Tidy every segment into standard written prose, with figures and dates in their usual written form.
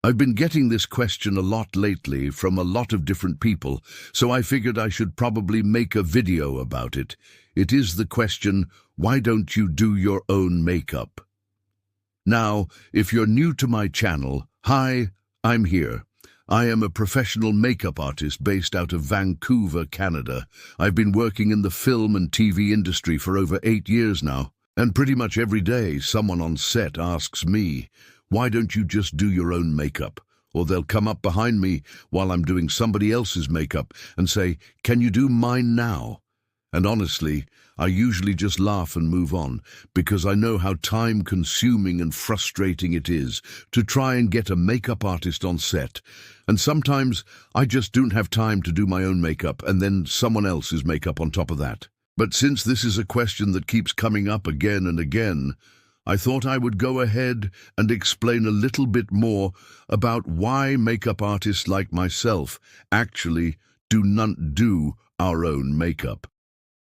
I've been getting this question a lot lately from a lot of different people, so I figured I should probably make a video about it. It is the question, why don't you do your own makeup? Now, if you're new to my channel, hi, I'm here. I am a professional makeup artist based out of Vancouver, Canada. I've been working in the film and TV industry for over 8 years now, and pretty much every day someone on set asks me, why don't you just do your own makeup? Or they'll come up behind me while I'm doing somebody else's makeup and say, can you do mine now? And honestly, I usually just laugh and move on, because I know how time-consuming and frustrating it is to try and get a makeup artist on set. And sometimes I just don't have time to do my own makeup and then someone else's makeup on top of that. But since this is a question that keeps coming up again and again, I thought I would go ahead and explain a little bit more about why makeup artists like myself actually do not do our own makeup.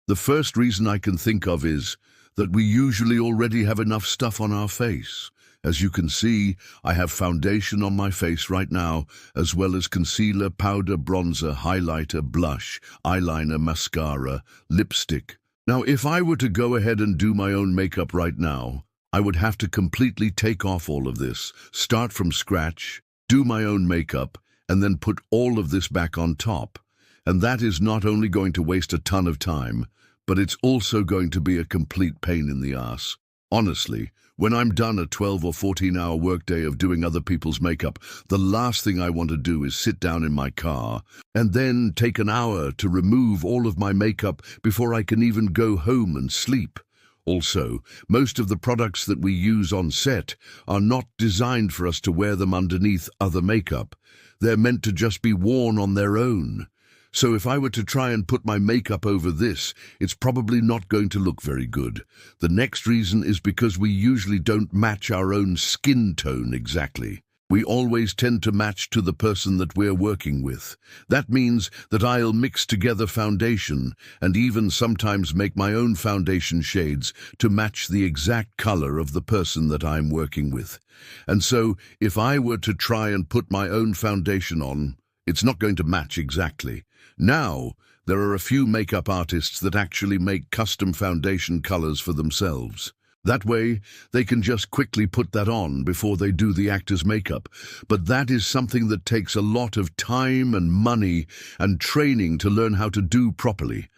The first reason I can think of is that we usually already have enough stuff on our face. As you can see, I have foundation on my face right now, as well as concealer, powder, bronzer, highlighter, blush, eyeliner, mascara, lipstick. Now, if I were to go ahead and do my own makeup right now, I would have to completely take off all of this, start from scratch, do my own makeup, and then put all of this back on top. And that is not only going to waste a ton of time, but it's also going to be a complete pain in the ass. Honestly, when I'm done a 12 or 14-hour workday of doing other people's makeup, the last thing I want to do is sit down in my car and then take an hour to remove all of my makeup before I can even go home and sleep. Also, most of the products that we use on set are not designed for us to wear them underneath other makeup. They're meant to just be worn on their own. So if I were to try and put my makeup over this, it's probably not going to look very good. The next reason is because we usually don't match our own skin tone exactly. We always tend to match to the person that we're working with. That means that I'll mix together foundation and even sometimes make my own foundation shades to match the exact color of the person that I'm working with. And so, if I were to try and put my own foundation on, it's not going to match exactly. Now, there are a few makeup artists that actually make custom foundation colors for themselves. That way, they can just quickly put that on before they do the actor's makeup. But that is something that takes a lot of time and money and training to learn how to do properly.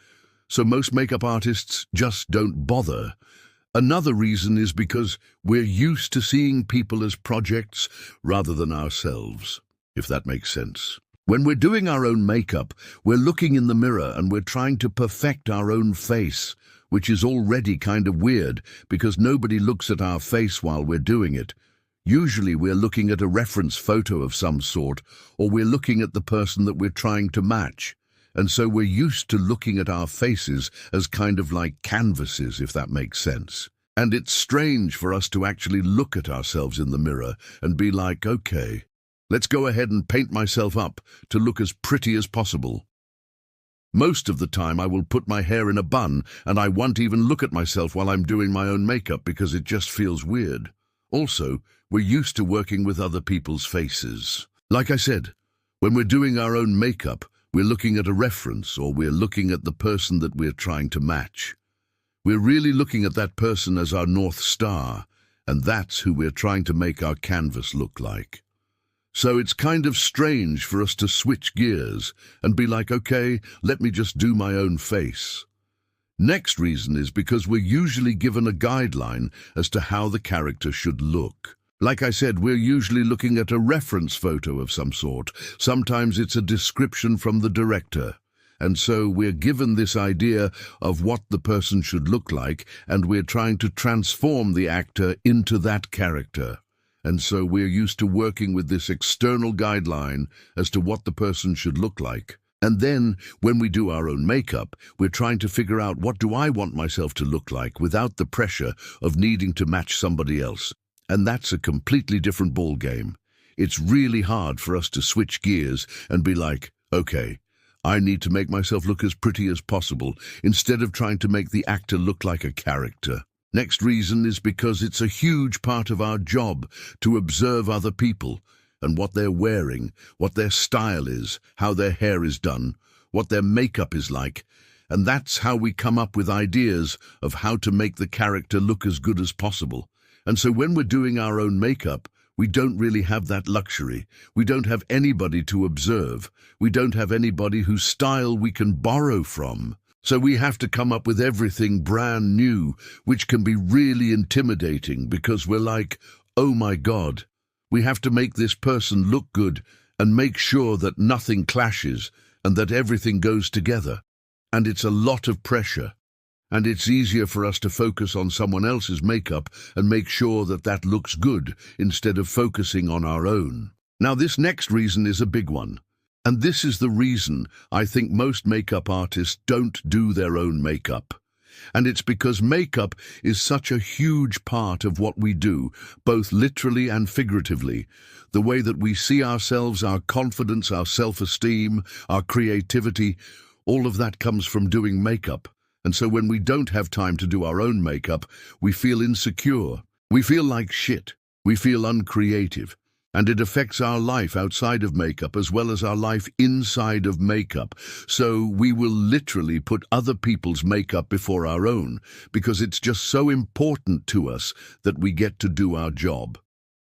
So most makeup artists just don't bother. Another reason is because we're used to seeing people as projects rather than ourselves, if that makes sense. When we're doing our own makeup, we're looking in the mirror and we're trying to perfect our own face, which is already kind of weird because nobody looks at our face while we're doing it. Usually we're looking at a reference photo of some sort, or we're looking at the person that we're trying to match. And so we're used to looking at our faces as kind of like canvases, if that makes sense. And it's strange for us to actually look at ourselves in the mirror and be like, okay, let's go ahead and paint myself up to look as pretty as possible. Most of the time I will put my hair in a bun and I won't even look at myself while I'm doing my own makeup because it just feels weird. Also, we're used to working with other people's faces. Like I said, when we're doing our own makeup, we're looking at a reference or we're looking at the person that we're trying to match. We're really looking at that person as our North Star, and that's who we're trying to make our canvas look like. So it's kind of strange for us to switch gears and be like, okay, let me just do my own face. Next reason is because we're usually given a guideline as to how the character should look. Like I said, we're usually looking at a reference photo of some sort. Sometimes it's a description from the director. And so we're given this idea of what the person should look like, and we're trying to transform the actor into that character. And so we're used to working with this external guideline as to what the person should look like. And then, when we do our own makeup, we're trying to figure out what do I want myself to look like without the pressure of needing to match somebody else. And that's a completely different ball game. It's really hard for us to switch gears and be like, okay, I need to make myself look as pretty as possible instead of trying to make the actor look like a character. Next reason is because it's a huge part of our job to observe other people and what they're wearing, what their style is, how their hair is done, what their makeup is like, and that's how we come up with ideas of how to make the character look as good as possible. And so when we're doing our own makeup, we don't really have that luxury. We don't have anybody to observe. We don't have anybody whose style we can borrow from. So we have to come up with everything brand new, which can be really intimidating because we're like, oh my God, we have to make this person look good and make sure that nothing clashes and that everything goes together. And it's a lot of pressure. And it's easier for us to focus on someone else's makeup and make sure that that looks good instead of focusing on our own. Now, this next reason is a big one. And this is the reason I think most makeup artists don't do their own makeup. And it's because makeup is such a huge part of what we do, both literally and figuratively. The way that we see ourselves, our confidence, our self-esteem, our creativity, all of that comes from doing makeup. And so when we don't have time to do our own makeup, we feel insecure. We feel like shit. We feel uncreative. And it affects our life outside of makeup as well as our life inside of makeup. So we will literally put other people's makeup before our own because it's just so important to us that we get to do our job.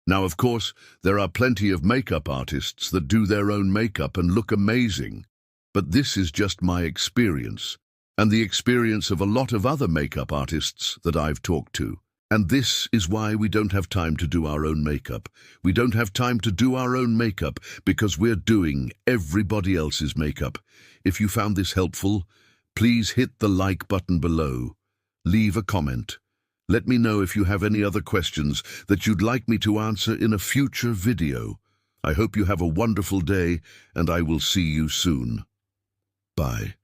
Now, of course, there are plenty of makeup artists that do their own makeup and look amazing. But this is just my experience, and the experience of a lot of other makeup artists that I've talked to. And this is why we don't have time to do our own makeup. We don't have time to do our own makeup because we're doing everybody else's makeup. If you found this helpful, please hit the like button below. Leave a comment. Let me know if you have any other questions that you'd like me to answer in a future video. I hope you have a wonderful day, and I will see you soon. Bye.